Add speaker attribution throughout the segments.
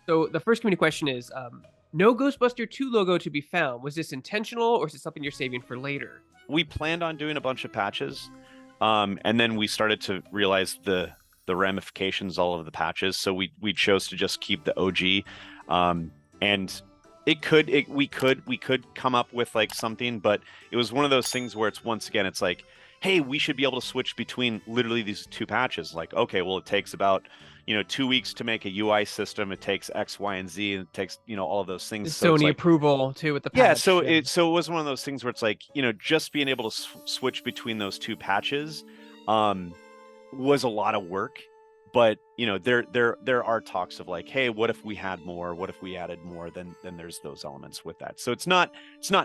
Speaker 1: So the first community question is, no Ghostbuster 2 logo to be found. Was this intentional, or is it something you're saving for later?
Speaker 2: We planned on doing a bunch of patches, and then we started to realize the ramifications all of the patches. So we chose to just keep the OG, and we could come up with like something, but it was one of those things where it's once again it's like, hey, we should be able to switch between literally these two patches. Like, okay, well, it takes about 2 weeks to make a UI system. It takes X, Y, and Z, and it takes all of those
Speaker 1: The
Speaker 2: things. So it's
Speaker 1: Sony
Speaker 2: like,
Speaker 1: approval too with the
Speaker 2: yeah,
Speaker 1: patch.
Speaker 2: so it was one of those things where it's like, just being able to switch between those two patches was a lot of work. But there are talks of like, hey, what if we had more? What if we added more? Then there's those elements with that. So it's not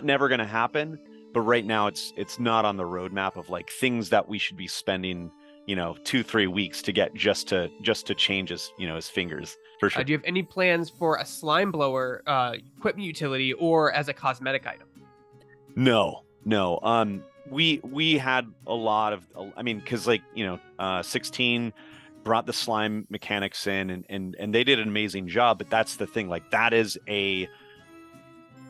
Speaker 2: never going to happen. But right now it's not on the roadmap of like things that we should be spending 2-3 weeks to get just to change his fingers for sure.
Speaker 1: Do you have any plans for a slime blower equipment utility or as a cosmetic item?
Speaker 2: No. We had a lot of, I mean, because 16 brought the slime mechanics in, and they did an amazing job. But that's the thing, like that is a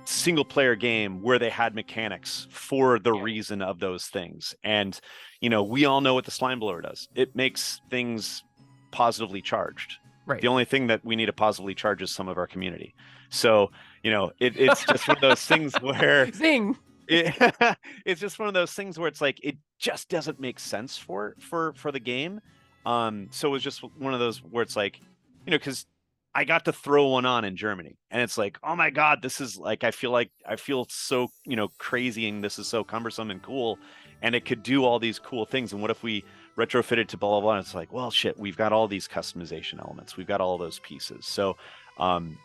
Speaker 2: single player game where they had mechanics for the reason of those things. And we all know what the slime blower does. It makes things positively charged.
Speaker 1: Right.
Speaker 2: The only thing that we need to positively charge is some of our community. So it's just one of those things where
Speaker 1: Zing.
Speaker 2: It's just one of those things where it's like it just doesn't make sense for the game. So it was just one of those where it's like, because I got to throw one on in Germany, and it's like, oh my God, this is like I feel so crazy, and this is so cumbersome and cool, and it could do all these cool things. And what if we retrofitted to blah blah blah? And it's like, well, shit, we've got all these customization elements, we've got all those pieces. So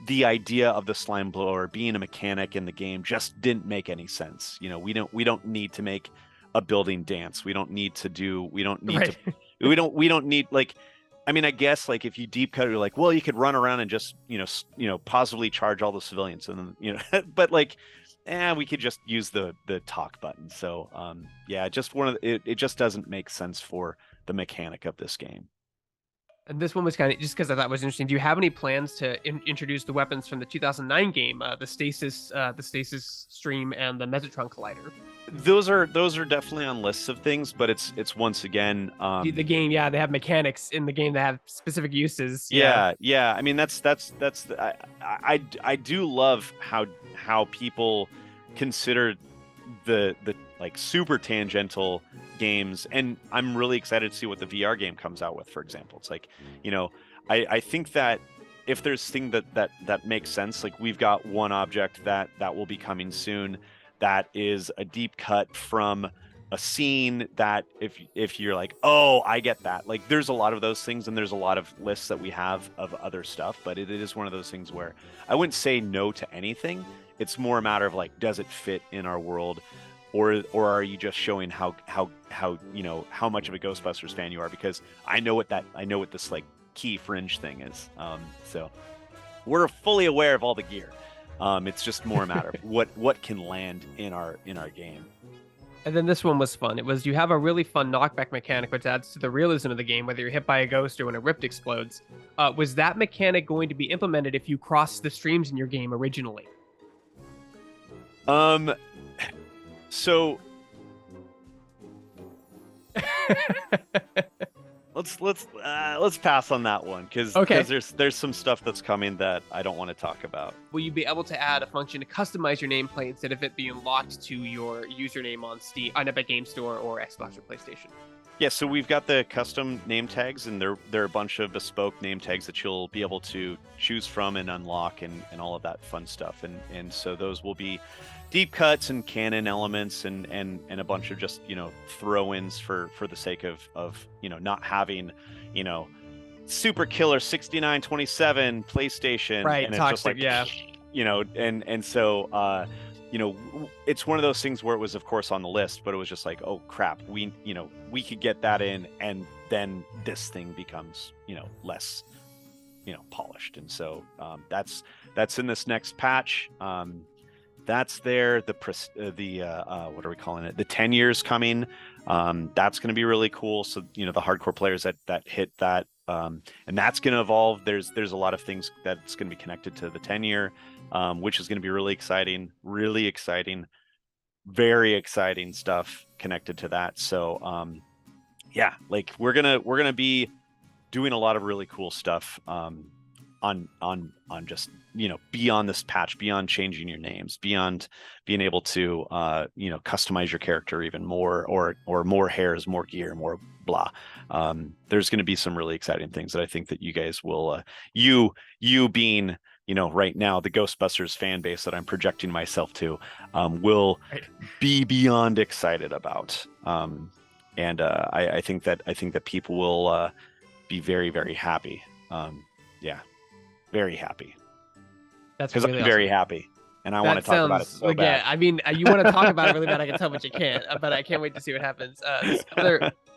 Speaker 2: the idea of the slime blower being a mechanic in the game just didn't make any sense. We don't need to make a building dance. We don't need to we don't need like, I mean, I guess like if you deep cut it, you're like, well, you could run around and just positively charge all the civilians, and then but like, we could just use the talk button. So yeah, just it just doesn't make sense for the mechanic of this game.
Speaker 1: And this one was kind of just because I thought it was interesting. Do you have any plans to introduce the weapons from the 2009 game, the stasis stream, and the Mesotron collider?
Speaker 2: Those are definitely on lists of things, but it's once again
Speaker 1: The game, yeah, they have mechanics in the game that have specific uses.
Speaker 2: Yeah. I mean, I do love how people consider the like super tangential games, and I'm really excited to see what the VR game comes out with. For example, it's like, I think that if there's thing that makes sense, like we've got one object that will be coming soon that is a deep cut from a scene that if you're like, oh, I get that, like there's a lot of those things, and there's a lot of lists that we have of other stuff, but it is one of those things where I wouldn't say no to anything. It's more a matter of like, does it fit in our world, or are you just showing how much of a Ghostbusters fan you are? Because I know what this like key fringe thing is. So we're fully aware of all the gear. It's just more a matter of what can land in our game.
Speaker 1: And then this one was fun. It was, you have a really fun knockback mechanic, which adds to the realism of the game, whether you're hit by a ghost or when a rift explodes. Was that mechanic going to be implemented if you crossed the streams in your game originally?
Speaker 2: So let's pass on that one because there's some stuff that's coming that I don't want to talk about.
Speaker 1: Will you be able to add a function to customize your nameplate instead of it being locked to your username on Steam, on Epic Game Store, or Xbox or PlayStation?
Speaker 2: Yeah, so we've got the custom name tags, and they're a bunch of bespoke name tags that you'll be able to choose from and unlock and all of that fun stuff. And so those will be deep cuts and canon elements and a bunch of just throw-ins for the sake of not having super killer 6927 PlayStation,
Speaker 1: right?
Speaker 2: And
Speaker 1: toxic,
Speaker 2: it's just like,
Speaker 1: yeah.
Speaker 2: and so it's one of those things where it was of course on the list, but it was just like, oh crap, we could get that in, and then this thing becomes less polished. And so that's in this next patch. That's there. What are we calling it? The 10 years coming. That's going to be really cool. So the hardcore players that hit that and that's going to evolve. There's a lot of things that's going to be connected to the 10-year, which is going to be really exciting, very exciting stuff connected to that. So yeah, like we're gonna be doing a lot of really cool stuff on just, you know, beyond this patch, beyond changing your names, beyond being able to you know, customize your character even more, or more hairs, more gear, more blah. There's going to be some really exciting things that I think that you guys will you being, you know, right now the Ghostbusters fan base that I'm projecting myself to will be beyond excited about. And I think that people will be very, very happy. Yeah, very happy.
Speaker 1: That's
Speaker 2: because
Speaker 1: really
Speaker 2: I'm very
Speaker 1: awesome.
Speaker 2: happy, and I
Speaker 1: That
Speaker 2: want to talk about it
Speaker 1: sounds
Speaker 2: so
Speaker 1: like,
Speaker 2: bad.
Speaker 1: yeah, I mean, you want to talk about it really bad, I can tell, but you can't. But I can't wait to see what happens.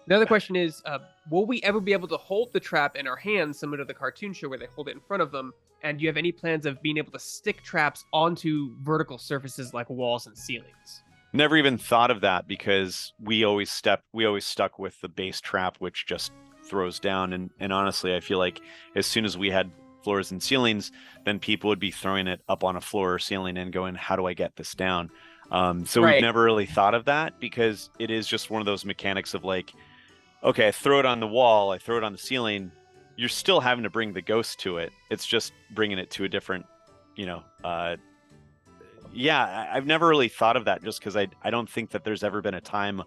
Speaker 1: Another question is, will we ever be able to hold the trap in our hands, similar to the cartoon show where they hold it in front of them? And do you have any plans of being able to stick traps onto vertical surfaces like walls and ceilings?
Speaker 2: Never even thought of that, because we always stuck with the base trap, which just throws down. And honestly, I feel like as soon as we had floors and ceilings, then people would be throwing it up on a floor or ceiling and going, how do I get this down? So we've
Speaker 1: Right.
Speaker 2: never really thought of that, because it is just one of those mechanics of like, okay, I throw it on the wall, I throw it on the ceiling, you're still having to bring the ghost to it. It's just bringing it to a different, you know, yeah, I've never really thought of that, just because I don't think that there's ever been a time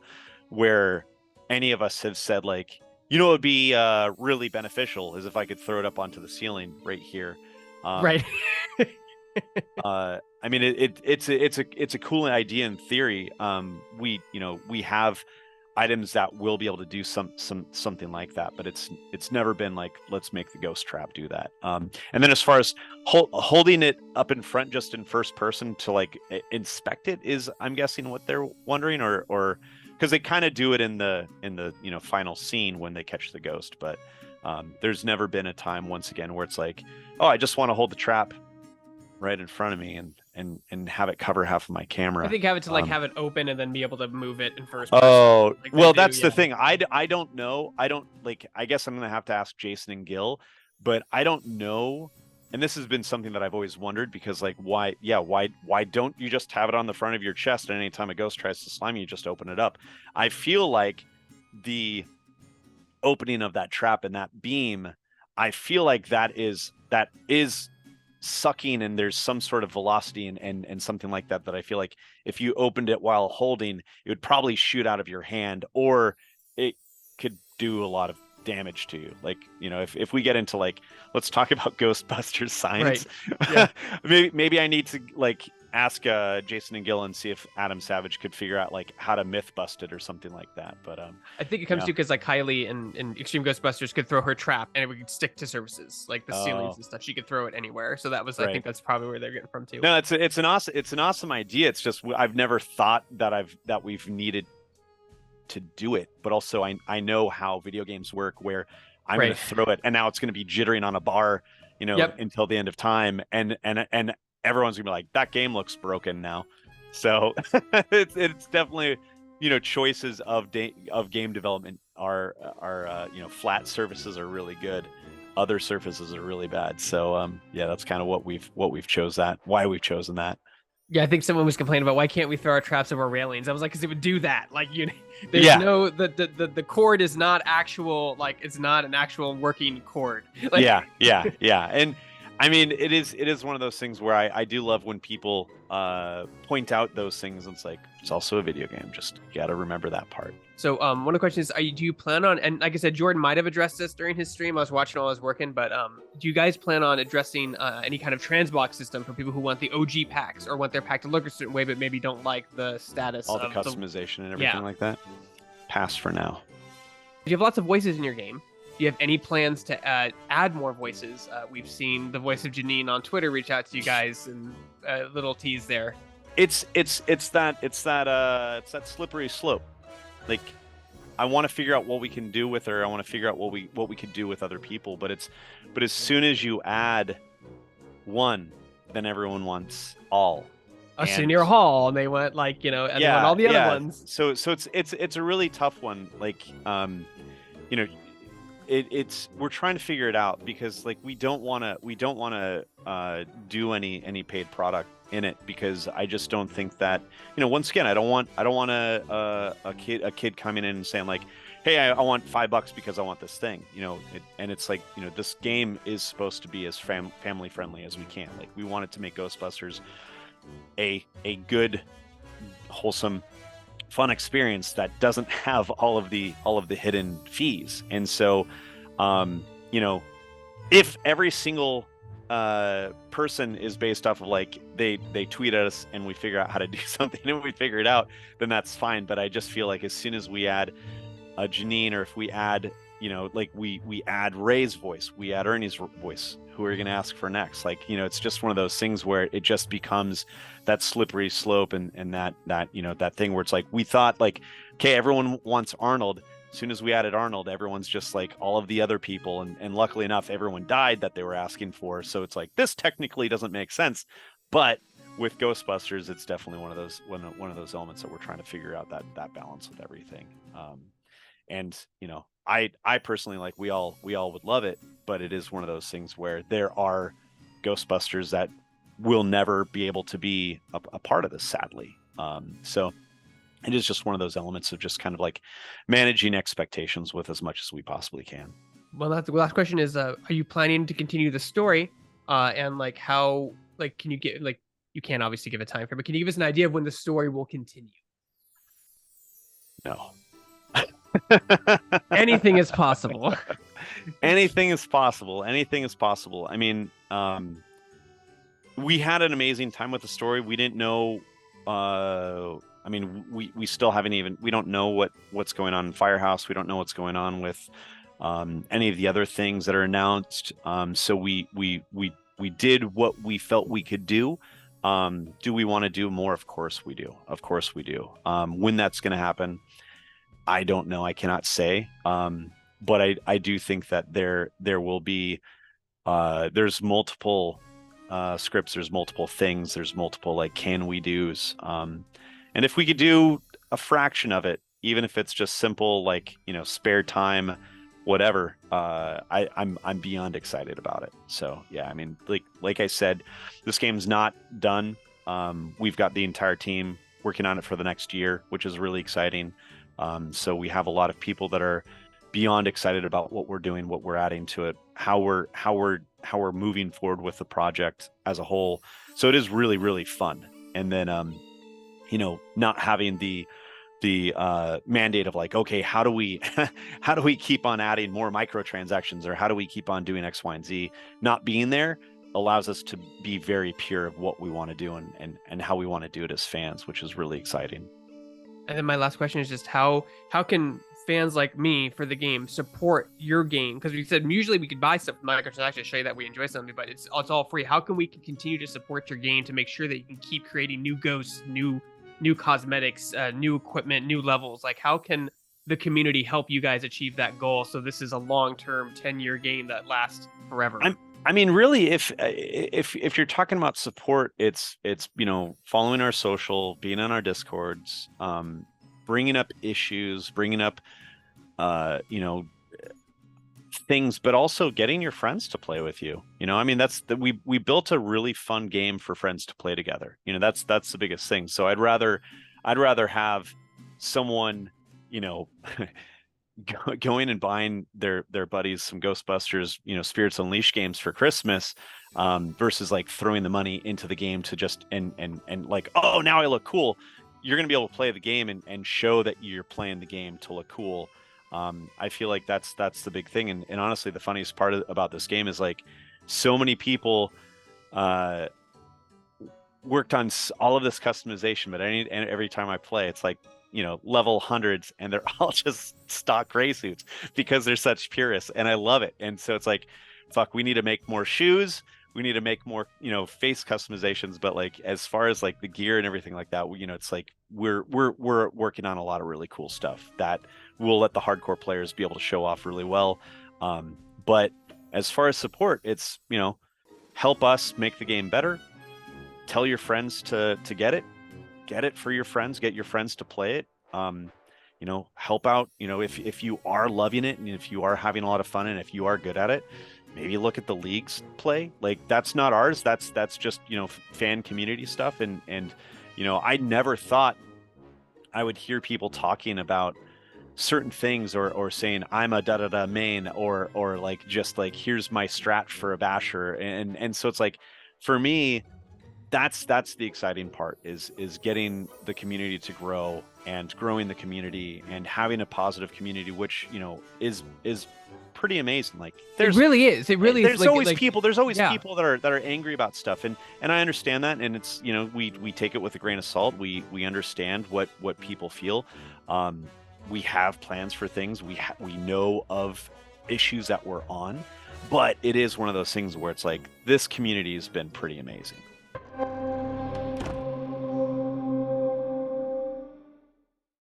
Speaker 2: where any of us have said like, you know, it would be really beneficial is if I could throw it up onto the ceiling right here.
Speaker 1: Right.
Speaker 2: I mean, it's a cool idea in theory. We have items that will be able to do something like that, but it's never been like, let's make the ghost trap do that. And then as far as holding it up in front, just in first person to like inspect it, is, I'm guessing, what they're wondering, or because they kind of do it in the you know, final scene when they catch the ghost, but there's never been a time, once again, where it's like, oh, I just want to hold the trap right in front of me and have it cover half of my camera.
Speaker 1: I think have it to like have it open and then be able to move it in first person.
Speaker 2: Oh,
Speaker 1: like
Speaker 2: well,
Speaker 1: do,
Speaker 2: that's
Speaker 1: yeah.
Speaker 2: the thing. I don't know. I don't, like, I guess I'm gonna have to ask Jason and Gil, but I don't know. And this has been something that I've always wondered, because like, why don't you just have it on the front of your chest, and anytime a ghost tries to slime you, just open it up? I feel like the opening of that trap and that beam, I feel like that is sucking, and there's some sort of velocity and something like that I feel like if you opened it while holding, it would probably shoot out of your hand, or it could do a lot of damage to you. Like, you know, if we get into like, let's talk about Ghostbusters science,
Speaker 1: Right. Yeah.
Speaker 2: maybe I need to like ask Jason and Gil and see if Adam Savage could figure out like how to myth bust it or something like that. But
Speaker 1: I think it comes
Speaker 2: yeah.
Speaker 1: to because like Kylie in Extreme Ghostbusters could throw her trap and it would stick to surfaces like the ceilings and stuff. She could throw it anywhere. So that was, I think that's probably where they're getting from too.
Speaker 2: No, it's an awesome idea. It's just I've never thought that we've needed to do it. But also I know how video games work, where I'm going to throw it and now it's going to be jittering on a bar, you know, until the end of time, and everyone's gonna be like, that game looks broken now. So it's definitely, you know, choices of game development are you know, flat surfaces are really good, other surfaces are really bad. So yeah, that's kind of why we've chosen that.
Speaker 1: Yeah, I think someone was complaining about why can't we throw our traps over railings. I was like, because it would do that. Like, there's no the cord is not actual, like it's not an actual working cord. Like,
Speaker 2: yeah. And I mean, it is one of those things where I do love when people point out those things, and it's like, it's also a video game. Just gotta remember that part.
Speaker 1: So one of the questions is, do you plan on, and like I said, Jordan might have addressed this during his stream. I was watching while I was working, but do you guys plan on addressing any kind of transbox system for people who want the OG packs or want their pack to look a certain way, but maybe don't like the status
Speaker 2: all the
Speaker 1: of
Speaker 2: customization and everything like that? Pass for now.
Speaker 1: You have lots of voices in your game. Do you have any plans to add more voices? We've seen the voice of Janine on Twitter reach out to you guys, and little tease there.
Speaker 2: It's that slippery slope. Like, I want to figure out what we can do with her. I want to figure out what we could do with other people. But as soon as you add one, then everyone wants all.
Speaker 1: Senior Hall, and they went like, and they want all the other ones.
Speaker 2: So it's a really tough one. Like, you know, it's we're trying to figure it out, because like we don't want to do any paid product in it, because I just don't think that, once again, I don't want a kid coming in and saying like, hey, I want $5 because I want this thing, and it's like, this game is supposed to be as family friendly as we can. Like, we want it to make Ghostbusters a good, wholesome, fun experience that doesn't have all of the hidden fees. And so, if every single person is based off of like they tweet at us and we figure out how to do something and we figure it out, then that's fine. But I just feel like as soon as we add a Janine, or if we add, like we add Ray's voice, we add Ernie's voice, who are you going to ask for next? Like, it's just one of those things where it just becomes that slippery slope, and that that thing where it's like, we thought like, okay, everyone wants Arnold. As soon as we added Arnold, everyone's just like all of the other people, and luckily enough, everyone died that they were asking for. So it's like, this technically doesn't make sense, but with Ghostbusters, it's definitely one of those elements that we're trying to figure out that balance with everything. And I personally, like, we all would love it, but it is one of those things where there are Ghostbusters that will never be able to be a part of this, sadly. So it is just one of those elements of just kind of like managing expectations with as much as we possibly can.
Speaker 1: Well, that's the last question is, are you planning to continue the story? And like how, like, can you get, like, you can't obviously give a time frame, but can you give us an idea of when the story will continue?
Speaker 2: No.
Speaker 1: Anything is possible.
Speaker 2: Anything is possible. Anything is possible. I mean, we had an amazing time with the story. We didn't know, I mean, we still haven't we don't know what's going on in Firehouse. We don't know what's going on with any of the other things that are announced. So we did what we felt we could do. Do we want to do more? Of course we do. Of course we do. When that's going to happen, I don't know. I cannot say. But I do think that there will be, there's multiple scripts, there's multiple things, there's multiple like can we do's. And if we could do a fraction of it, even if it's just simple, like, spare time, whatever, I'm beyond excited about it. So yeah, I mean, like I said, this game's not done. We've got the entire team working on it for the next year, which is really exciting. So we have a lot of people that are beyond excited about what we're doing, what we're adding to it, how we're moving forward with the project as a whole. So it is really, really fun. And then, not having the mandate of like, okay, how do we keep on adding more microtransactions, or how do we keep on doing X, Y, and Z? Not being there allows us to be very pure of what we want to do and how we want to do it as fans, which is really exciting.
Speaker 1: And then my last question is just how can fans like me for the game support your game? Because we said usually we could buy stuff from microtransactions to show you that we enjoy something, but it's all free. How can we continue to support your game to make sure that you can keep creating new ghosts, new cosmetics, new equipment, new levels? Like, how can the community help you guys achieve that goal, so this is a long-term 10-year game that lasts forever?
Speaker 2: I mean, really, if you're talking about support, it's following our social, being on our Discords, bringing up issues, bringing up things, but also getting your friends to play with you. I mean, we built a really fun game for friends to play together. That's the biggest thing. So I'd rather have someone going and buying their buddies some Ghostbusters, Spirits Unleashed games for Christmas, versus like throwing the money into the game to just and like, oh, now I look cool. You're going to be able to play the game and show that you're playing the game to look cool. I feel like that's the big thing. And honestly, the funniest part about this game is like so many people worked on all of this customization, but every time I play, it's like, level hundreds, and they're all just stock gray suits because they're such purists, and I love it. And so it's like, fuck, we need to make more shoes. We need to make more, face customizations. But like, as far as like the gear and everything like that, it's like we're working on a lot of really cool stuff that will let the hardcore players be able to show off really well. But as far as support, it's, help us make the game better. Tell your friends to get it for your friends, get your friends to play it. help out, if you are loving it and if you are having a lot of fun and if you are good at it, maybe look at the leagues play. Like, that's not ours. That's just, fan community stuff. And I never thought I would hear people talking about certain things or saying I'm a da-da-da main or like, just like, here's my strat for a basher. And so it's like, for me, that's the exciting part is getting the community to grow and growing the community and having a positive community, which is pretty amazing. Like,
Speaker 1: it really is
Speaker 2: there's
Speaker 1: like,
Speaker 2: always people
Speaker 1: yeah.
Speaker 2: people that are angry about stuff, and I understand that, and it's we take it with a grain of salt. We understand what people feel. We have plans for things. We know of issues that we're on, but it is one of those things where it's like, this community has been pretty amazing.